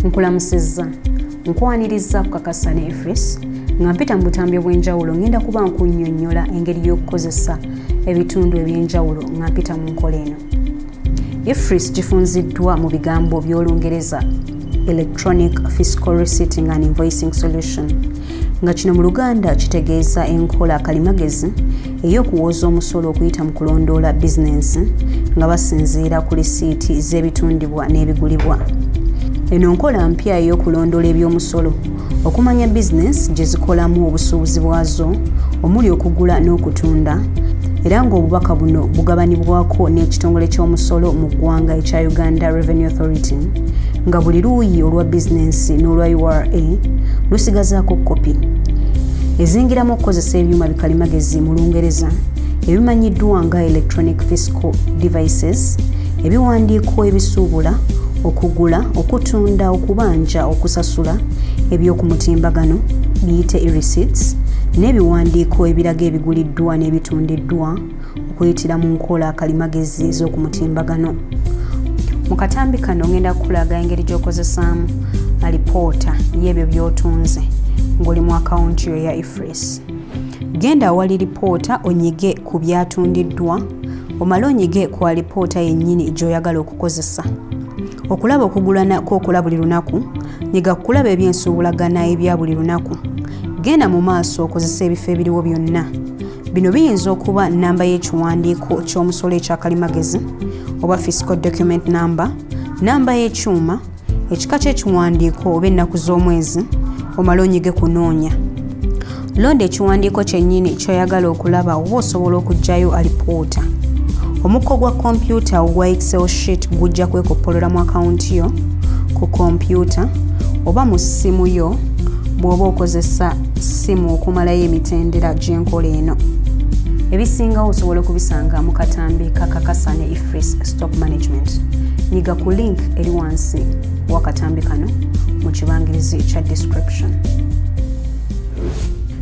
Nkulamusizza nkwaniriza ku KAKASA ne EFRIS nga mpita mu butambi bw'enjawulo ngenda kuba nkunnyonnyola engeri y'okukozesa ebitundu eby'enjawulo nga mpita mu nkola eno. EFRIS gifunziddwa mu bigambo by'Olungereza Electronic Fiscal Receipting and Invoicing Solution nga kino mu Luganda kitegeeza enkola kalimagezi ey'okuwooza omusolo okuyita mu kulondoola bizinensi nga basinziira ku lisiiti z'ebitundibwa n'ebigulibwa. Eno nkola mpya ey'okulondoola eby'omusolo okumanya bizinensi gye zikolamu obusuubuzi bwazo omuli okugula n'okutunda era ng'obubaka buno bugabanibwako n'ekitongole ky'omusolo mu ggwanga ekya Uganda Revenue Authority nga buli luuyi olwa bizinensi n'olwa URA lusigazaako kopi ezingiramu okukozesa ebyuma bikalimagezi mu Lungereza ebimanyiddwa nga electronic fiscal devices, ebiwandiiko ebisuubula okugula, okutunda, okubanja, okusasula eby'okumutimbagano biyite e-receipts n'ebiwandiiko ebiraga ebiguliddwa n'ebitundiddwa okuyitira mu nkola kalimagezi ez'okumutimbagano. Mu katambi kano ngenda kukulaga engeri gy'okozesaamu alipoota y'ebyo by'otunze ng'oli mu akawunti yo ya EFRIS. Genda awali lipoota onyige ku byatundiddwa omale onyige ku alipoota yennyini gy'oyagala okukozesa. Okulaba okugula kw'okola buli lunaku, nyiga kulaba ebyensuubulagana ebya buli lunaku. Genda mu maaso okozesa ebifo ebiriwo byonna. Bino biyinza okuba nnamba y'ekiwandiiko ky'omusolo ekyakalimagezi oba fiscal document number, nnamba y'ekyuma, ekika ky'ekiwandiiko oba ennaku z'omwezi, omale onyige kunoonya. Londa ekiwandiiko kyennyini ky'oyagala okulaba oba osobola okuggyayo alipoota. Omukko gwa kompyuta ogwa Excel sheet gujja kwekoppolola mu akawunti yo ku kompyuta oba mu ssimu yo bw'oba okozesa ssimu okumalayo emitendera gy'enkola eno. Ebisingawo osobola okubisanga mu katambi ka KAKASA ne EFRIS Stock Management. Nyiga ku link eri wansi wa katambi kano mu kibangirizi kya description.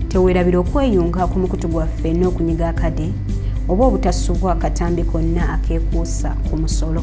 Teweerabira okweyunga ku mukutu gwaffe n'okunyiga akade oba obutasubwa akatambi konna akeekuusa ku musolo.